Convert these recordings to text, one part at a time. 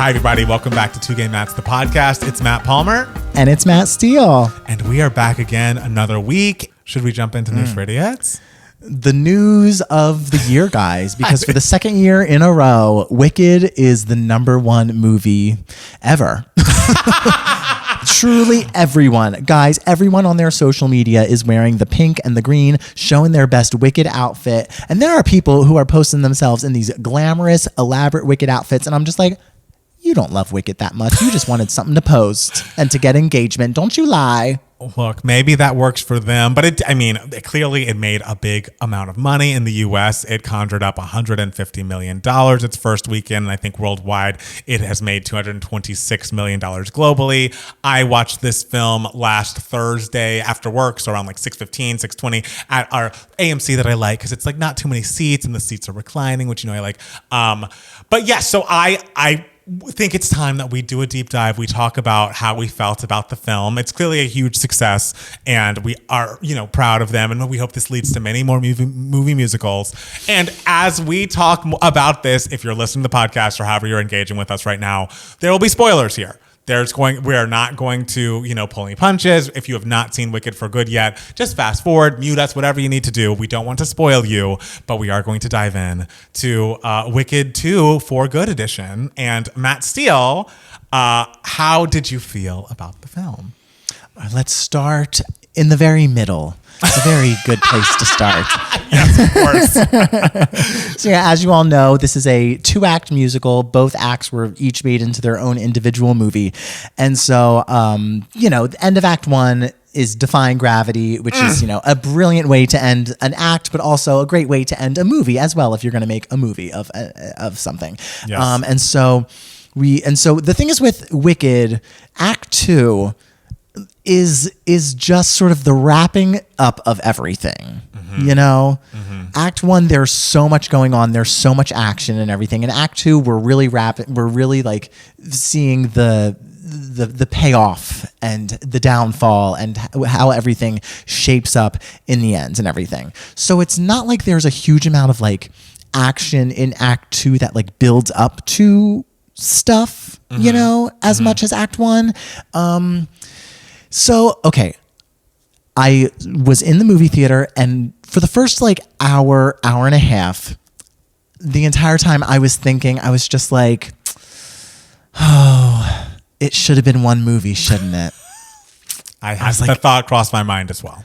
Hi, everybody. Welcome back to Two Gay Matts, the podcast. It's Matt Palmer. And it's Matt Steele. And we are back again another week. Should we jump into news for idiots? The news of the year, guys, because for the second year in a row, Wicked is the #1 movie ever. Truly everyone. Guys, everyone on their social media is wearing the pink and the green, showing their best Wicked outfit. And there are people who are posting themselves in these glamorous, elaborate Wicked outfits. And I'm just like, you don't love Wicked that much. You just wanted something to post and to get engagement. Don't you lie. Look, maybe that works for them, but clearly it made a big amount of money in the U.S. It conjured up $150 million its first weekend, and I think worldwide it has made $226 million globally. I watched this film last Thursday after work, so around like 6:15, 6:20 at our AMC that I like because it's like not too many seats and the seats are reclining, which I like. But yeah, so I think it's time that we do a deep dive. We talk about how we felt about the film. It's clearly a huge success, and we are, proud of them. And we hope this leads to many more movie musicals. And as we talk about this, if you're listening to the podcast or however you're engaging with us right now, there will be spoilers here. We are not going to, pull any punches. If you have not seen Wicked for good yet, just fast forward, mute us, whatever you need to do. We don't want to spoil you, but we are going to dive in to Wicked 2 For Good edition. And Matt Steele, how did you feel about the film? Let's start in the very middle. It's a very good place to start. Yes, of course. So yeah, as you all know, this is a 2-act musical. Both acts were each made into their own individual movie. And so, the end of Act 1 is Defying Gravity, which is, a brilliant way to end an act, but also a great way to end a movie as well if you're going to make a movie of something. Yes. And so the thing is with Wicked, Act 2 is just sort of the wrapping up of everything, Act 1, there's so much going on. There's so much action and everything. In Act 2, we're really like seeing the payoff and the downfall and how everything shapes up in the end and everything. So it's not like there's a huge amount of like action in Act 2 that like builds up to stuff, as much as Act 1. So, okay, I was in the movie theater, and for the first like hour and a half, the entire time I was just like, oh, it should have been one movie, shouldn't it? The thought crossed my mind as well.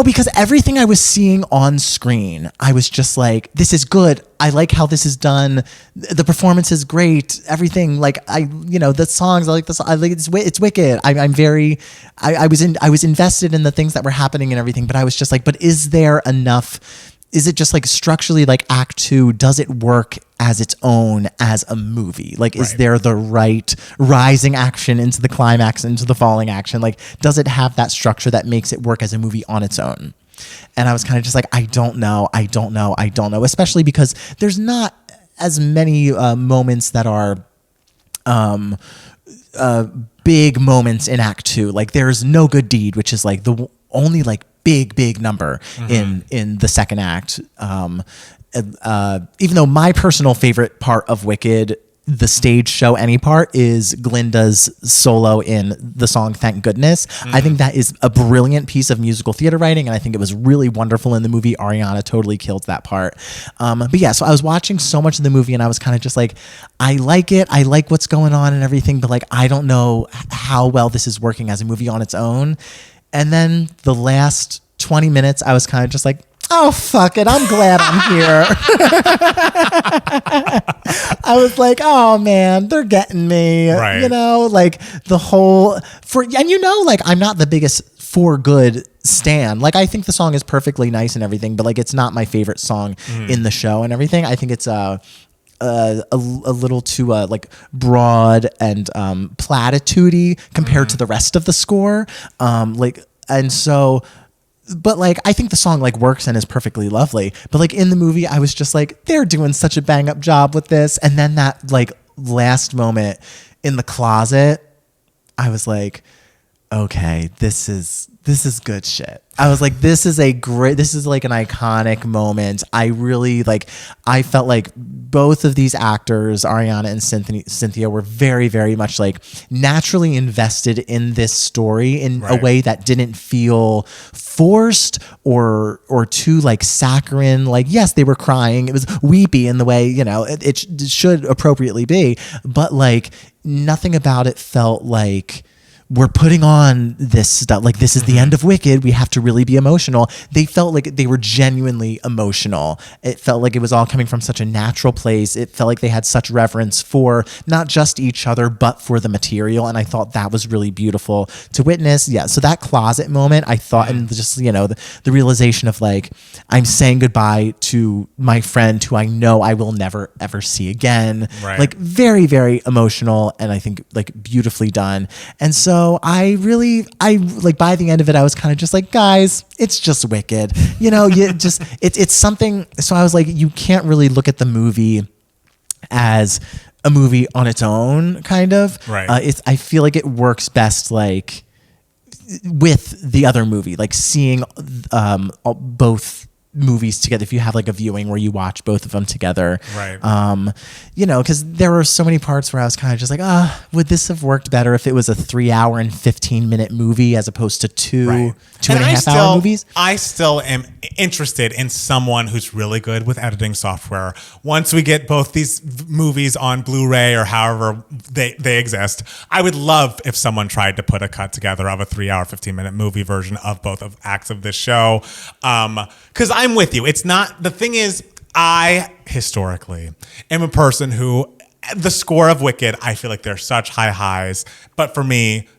Because everything I was seeing on screen, I was just like, this is good. I like how this is done. The performance is great. Everything, like the songs, I like the song. I like it's wicked. I was invested in the things that were happening and everything, but I was just like, but is there enough? Is it just like structurally like Act 2, does it work as its own as a movie? Like, is there the right rising action into the climax, into the falling action? Like, does it have that structure that makes it work as a movie on its own? And I was kind of just like, I don't know, especially because there's not as many moments that are big moments in Act 2. Like, there's No Good Deed, which is like the only like big number in the second act. Even though my personal favorite part of Wicked, the stage show any part, is Glinda's solo in the song Thank Goodness. I think that is a brilliant piece of musical theater writing, and I think it was really wonderful in the movie. Ariana totally killed that part. But yeah, so I was watching so much of the movie, and I was kind of just like, I like it. I like what's going on and everything, but like, I don't know how well this is working as a movie on its own. And then the last 20 minutes, I was kind of just like, oh, fuck it. I'm glad I'm here. I was like, oh, man, they're getting me. Right. Like the whole I'm not the biggest For Good stan. Like, I think the song is perfectly nice and everything, but like, it's not my favorite song in the show and everything. I think it's a little too like broad and platitudey compared to the rest of the score. But like, I think the song like works and is perfectly lovely. But like in the movie, I was just like, they're doing such a bang up job with this. And then that like last moment in the closet, I was like, okay, this is good shit. I was like, this is like an iconic moment. I felt like both of these actors, Ariana and Cynthia, were very, very much like naturally invested in this story in a way that didn't feel forced or too like saccharine. Like, yes, they were crying. It was weepy in the way, it should appropriately be, but like nothing about it felt like we're putting on this stuff. Like, this is the end of Wicked. We have to really be emotional. They felt like they were genuinely emotional. It felt like it was all coming from such a natural place. It felt like they had such reverence for not just each other, but for the material. And I thought that was really beautiful to witness. Yeah. So that closet moment, I thought, and just, the realization of like, I'm saying goodbye to my friend who I know I will never, ever see again. Right. Like, very, very emotional. And I think like beautifully done. And so I like by the end of it, I was kind of just like, guys, it's just Wicked, it's something. So I was like, you can't really look at the movie as a movie on its own, kind of. Right. I feel like it works best like with the other movie, like seeing both movies together. If you have like a viewing where you watch both of them together, right? Because there were so many parts where I was kind of just like, would this have worked better if it was a 3 hour and 15-minute movie as opposed to two and a half hour movies? I still am interested in someone who's really good with editing software. Once we get both these movies on Blu-ray or however they exist, I would love if someone tried to put a cut together of a 3 hour, 15-minute movie version of both of acts of this show. Because I'm with you. It's not, the thing is, I historically am a person who, the score of Wicked, I feel like there's such high highs, but for me,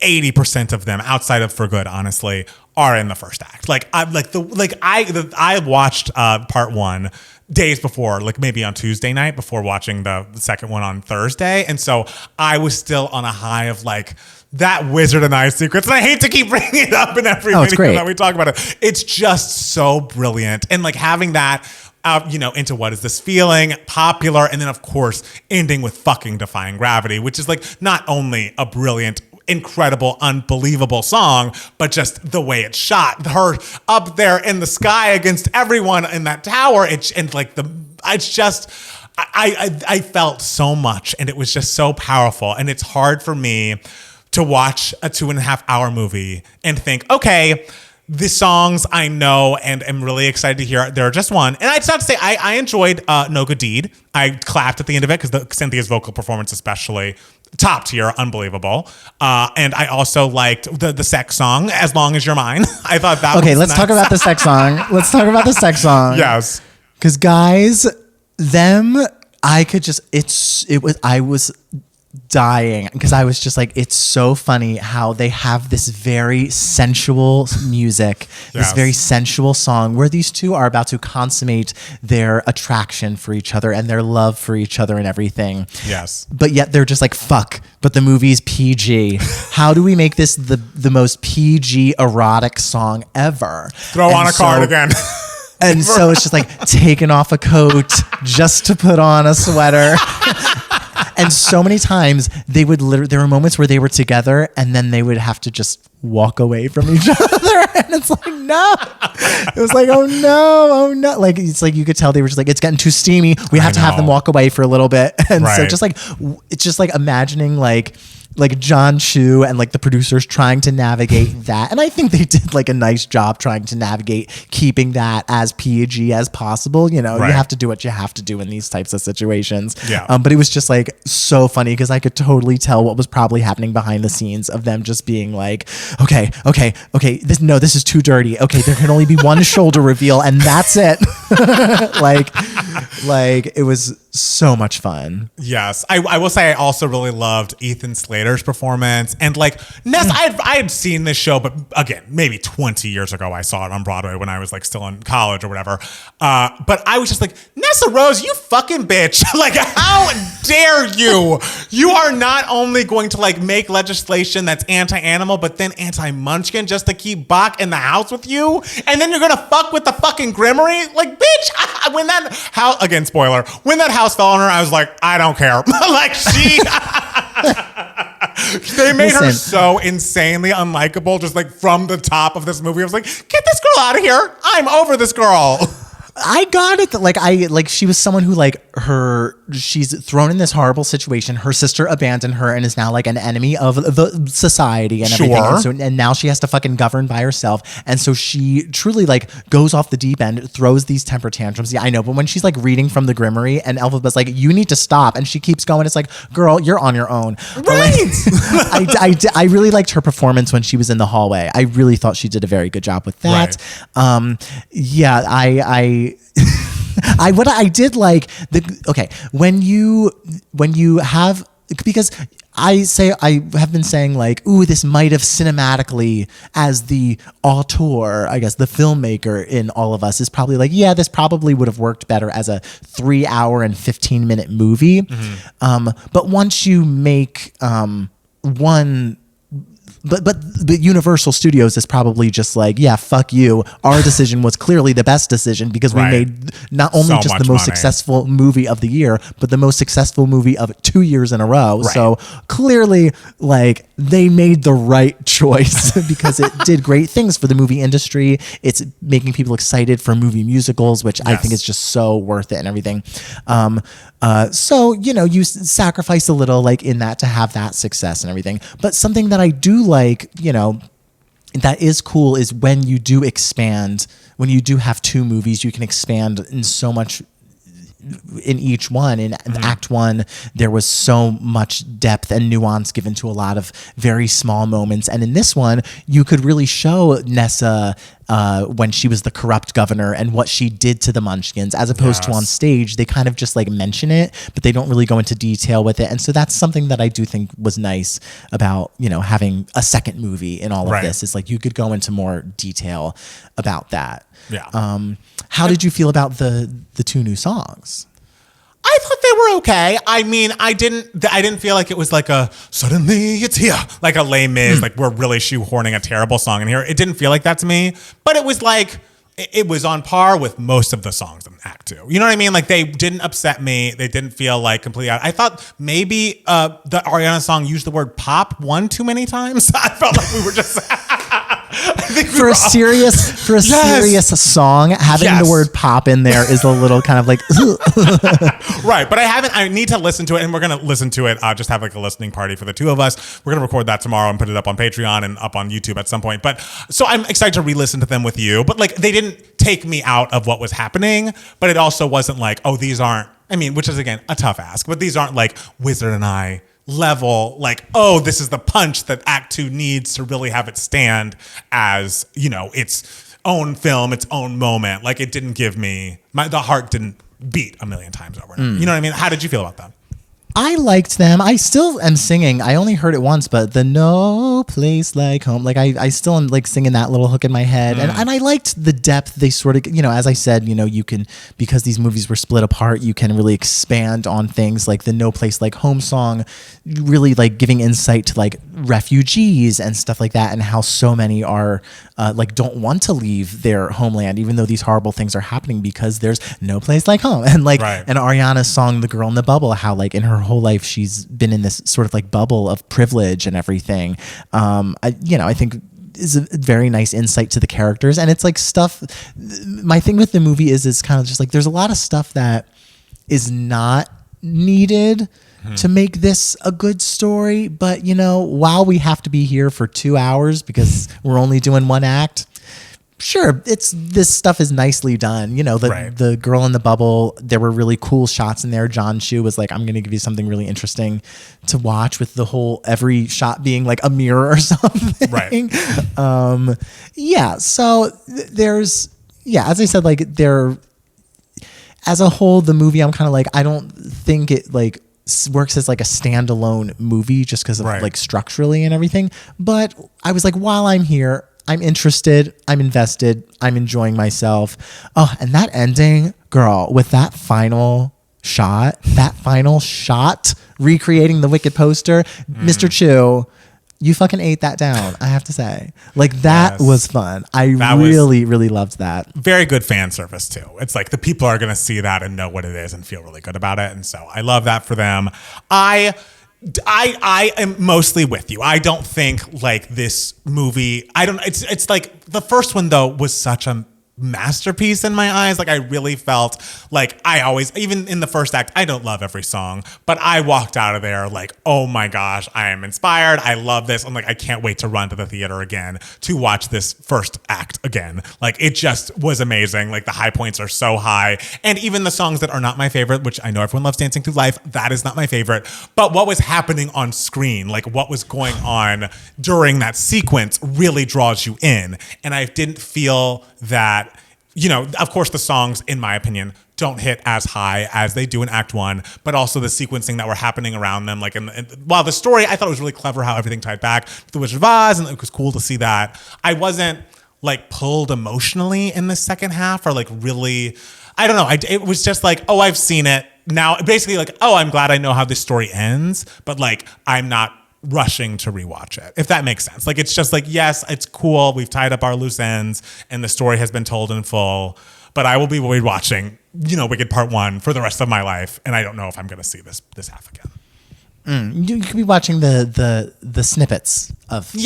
80% of them, outside of For Good, honestly, are in the first act. Like I watched part one days before, like maybe on Tuesday night before watching the second one on Thursday, and so I was still on a high of like that Wizard and I sequence. And I hate to keep bringing it up in every video that we talk about it. It's just so brilliant, and like having that into What Is This Feeling, popular, and then of course ending with fucking Defying Gravity, which is like not only a brilliant, incredible, unbelievable song, but just the way it's shot. Her up there in the sky against everyone in that tower. I felt so much, and it was just so powerful. And it's hard for me to watch a 2.5 hour movie and think, okay, the songs I know and am really excited to hear, they're just one. And it's not to say I enjoyed No Good Deed. I clapped at the end of it because Cynthia's vocal performance especially, top tier, unbelievable. And I also liked the sex song, As Long As You're Mine. I thought that was let's talk about the sex song. Let's talk about the sex song. Yes. Because guys, I was dying because I was just like, it's so funny how they have this very sensual music, this very sensual song where these two are about to consummate their attraction for each other and their love for each other and everything. Yes. But yet they're just like, fuck, but the movie's PG. How do we make this the most PG erotic song ever? Throw on a cardigan. And so it's just like taking off a coat just to put on a sweater. And so many times there were moments where they were together and then they would have to just walk away from each other. And it's like, no. It was like, oh no. Like, it's like you could tell they were just like, it's getting too steamy. We have to have them walk away for a little bit. And so it's just like imagining like John Chu and like the producers trying to navigate that. And I think they did like a nice job trying to navigate keeping that as PG as possible. You have to do what you have to do in these types of situations. Yeah. But it was just like so funny because I could totally tell what was probably happening behind the scenes of them just being like, okay, this is too dirty. Okay, there can only be one shoulder reveal and that's it. like it was so much fun. Yes. I will say I also really loved Ethan Slater's performance. And like Ness, I had seen this show, but again, maybe 20 years ago I saw it on Broadway when I was like still in college or whatever. But I was just like, Nessa Rose, you fucking bitch. Like, how dare you? You are not only going to like make legislation that's anti-animal, but then anti-munchkin just to keep Bach in the house with you. And then you're going to fuck with the fucking Grimmery. Like, bitch, when that house, again, spoiler, when that house fell on her, I was like, I don't care. Like, she... They made her Listen. so insanely unlikable, just like from the top of this movie. I was like, get this girl out of here. I'm over this girl. I got it. Like she was someone who she's thrown in this horrible situation. Her sister abandoned her and is now like an enemy of the society and everything. Sure. And now she has to fucking govern by herself. And so she truly like goes off the deep end, throws these temper tantrums. Yeah, I know. But when she's like reading from the Grimoire and Elphaba's like, you need to stop. And she keeps going. It's like, girl, you're on your own. Right. I really liked her performance when she was in the hallway. I really thought she did a very good job with that. Right. What I did like when you have, because I have been saying like, ooh, this might have cinematically, as the auteur, I guess the filmmaker in all of us is probably like, yeah, this probably would have worked better as a 3 hour and 15-minute movie. But once you make one. But Universal Studios is probably just like, yeah, fuck you. Our decision was clearly the best decision because we made not only So just the much most money. successful movie of the year, but the most successful movie of 2 years in a row. Right. So clearly, like, they made the right choice because it did great things for the movie industry. It's making people excited for movie musicals, which I think is just so worth it and everything. So, you sacrifice a little like in that to have that success and everything. But something that I do like, that is cool is when you do expand, when you do have two movies, you can expand in so much in each one. In Act One, there was so much depth and nuance given to a lot of very small moments. And in this one, you could really show Nessa when she was the corrupt governor and what she did to the Munchkins, as opposed to on stage, they kind of just like mention it, but they don't really go into detail with it. And so that's something that I do think was nice about, having a second movie in all of this, is like you could go into more detail about that. Yeah. How did you feel about the two new songs? I thought they were okay. I mean, I didn't feel like it was like a suddenly it's here, like a Les Mis, like we're really shoehorning a terrible song in here. It didn't feel like that to me, but it was like, it was on par with most of the songs in Act Two. You know what I mean? Like they didn't upset me. They didn't feel like completely out. I thought maybe the Ariana song used the word pop one too many times. I felt like we were just... For a serious song, having the word pop in there is a little kind of like right. But I need to listen to it, and we're gonna listen to it. Just have like a listening party for the two of us. We're gonna record that tomorrow and put it up on Patreon and up on YouTube at some point. But so I'm excited to re-listen to them with you. But like they didn't take me out of what was happening, but it also wasn't like, oh, these aren't, I mean, which is again a tough ask, but these aren't like Wizard and I level, like, oh, this is the punch that Act Two needs to really have it stand as, its own film, its own moment. Like it didn't give me, the heart didn't beat a million times over. You know what I mean? How did you feel about that? I liked them. I still am singing. I only heard it once, but the No Place Like Home, like I still am like singing that little hook in my head. And I liked the depth they sort of, as I said, you can, because these movies were split apart, you can really expand on things like the No Place Like Home song, really like giving insight to like refugees and stuff like that, and how so many are like don't want to leave their homeland, even though these horrible things are happening, because there's no place like home. And like, and Ariana's song, The Girl in the Bubble, how like in her whole life she's been in this sort of like bubble of privilege and everything. I think is a very nice insight to the characters. And it's like stuff, my thing with the movie is kind of just like there's a lot of stuff that is not needed to make this a good story, but while we have to be here for 2 hours because we're only doing one act, sure, this stuff is nicely done. The Girl in the Bubble, there were really cool shots in there. John Chu was like, I'm going to give you something really interesting to watch, with the whole every shot being like a mirror or something. Right. So there's, as I said, like there, as a whole, the movie, I'm kind of like, I don't think it like works as like a standalone movie just because of like structurally and everything. But I was like, while I'm here, I'm interested, I'm invested, I'm enjoying myself. Oh, and that ending, girl, with that final shot, recreating the Wicked poster, Mr. Chu, you fucking ate that down, I have to say. Like that was fun. I really loved that. Very good fan service too. It's like the people are going to see that and know what it is and feel really good about it. And so I love that for them. I am mostly with you. I don't think like this movie. I don't. It's like the first one though was such a masterpiece in my eyes. Like I really felt like I always, even in the first act, I don't love every song, but I walked out of there like, oh my gosh, I am inspired. I love this. I'm like, I can't wait to run to the theater again to watch this first act again. Like it just was amazing. Like the high points are so high. And even the songs that are not my favorite, which I know everyone loves Dancing Through Life, that is not my favorite. But what was happening on screen, like what was going on during that sequence really draws you in. And I didn't feel that, you know, of course the songs, in my opinion, don't hit as high as they do in Act 1, but also the sequencing that were happening around them. Like, while the story, I thought it was really clever how everything tied back to The Wizard of Oz, and it was cool to see that. I wasn't like pulled emotionally in the second half, or like really, I don't know. It was just like, oh, I've seen it now. Basically like, oh, I'm glad I know how this story ends, but like, I'm not rushing to rewatch it, if that makes sense. Like it's just like, yes, it's cool, we've tied up our loose ends and the story has been told in full, but I will be rewatching, you know, Wicked Part 1 for the rest of my life, and I don't know if I'm going to see this half again. You could be watching the snippets of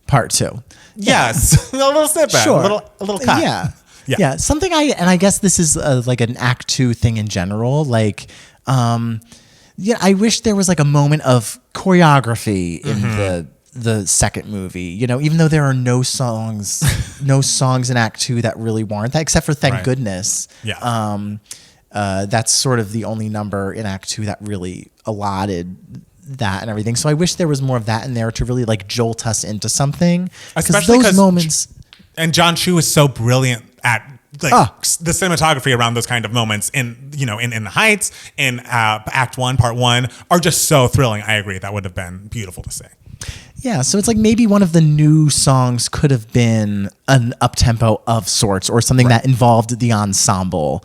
Part 2. Yes. A little snippet. Sure. A little cut. Yeah. Something I guess this is like an Act 2 thing in general. Like, I wish there was like a moment of choreography in the second movie. You know, even though there are no songs in Act 2 that really warrant that, except for Thank Goodness. Yeah. That's sort of the only number in Act 2 that really allotted that and everything. So I wish there was more of that in there to really like jolt us into something. Especially those moments. And John Chu is so brilliant at like the cinematography around those kind of moments in, you know, in the Heights, in Act 1, Part 1 are just so thrilling. I agree. That would have been beautiful to see. Yeah, so it's like maybe one of the new songs could have been an up-tempo of sorts, or something that involved the ensemble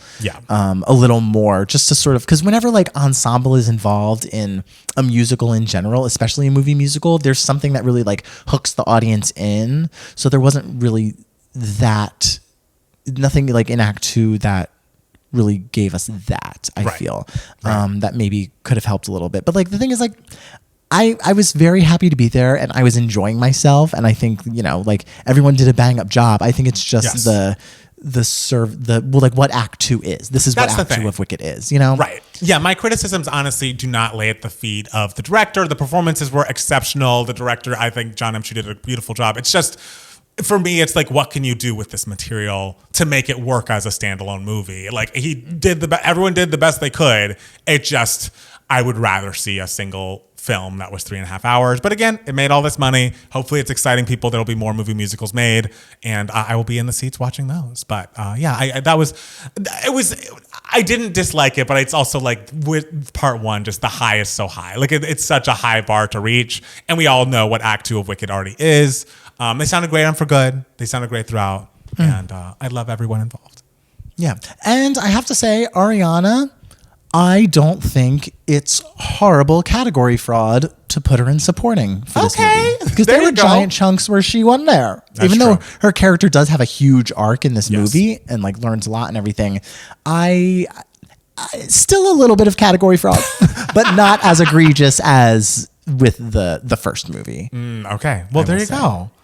a little more, just to sort of, because whenever like ensemble is involved in a musical in general, especially a movie musical, there's something that really like hooks the audience in. So there wasn't really nothing like in Act 2 that really gave us that, I feel. That maybe could have helped a little bit. But like the thing is, like, I was very happy to be there and I was enjoying myself, and I think, you know, like everyone did a bang up job. I think it's just what Act 2 is. This is what Act 2 of Wicked is, you know? Right. Yeah, my criticisms honestly do not lay at the feet of the director. The performances were exceptional. The director, I think John M. Chu did a beautiful job. It's just, for me, it's like, what can you do with this material to make it work as a standalone movie? Like everyone did the best they could. It just, I would rather see a single film that was 3.5 hours. But again, it made all this money. Hopefully it's exciting people. There'll be more movie musicals made, and I will be in the seats watching those. But I didn't dislike it, but it's also like with Part 1, just the high is so high. Like it's such a high bar to reach. And we all know what Act 2 of Wicked already is. They sounded great on For Good. They sounded great throughout. And I love everyone involved. Yeah. And I have to say, Ariana, I don't think it's horrible category fraud to put her in supporting for this movie. Because there were giant chunks where she wasn't there. That's Even true. though her character does have a huge arc in this movie and like learns a lot and everything, I still a little bit of category fraud, but not as egregious as with the first movie. Okay. Well, there you go.